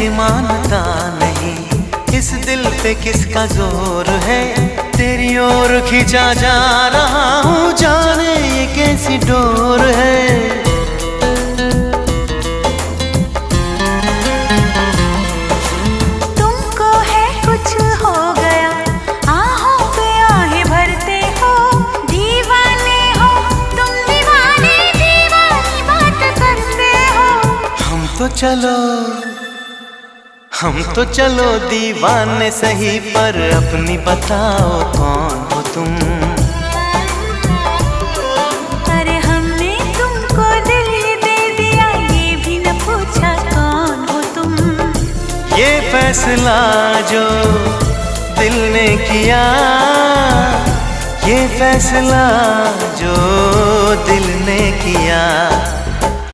कि मानता नहीं, इस दिल पे किसका जोर है, तेरी ओर खींचा जा रहा हूँ, जाने ये कैसी डोर है। हम तो चलो दीवाने सही, पर अपनी बताओ कौन हो तुम। अरे हमने तुमको दिल दे दिया, ये भी न पूछा कौन हो तुम। ये फैसला जो दिल ने किया, ये फैसला जो दिल ने किया।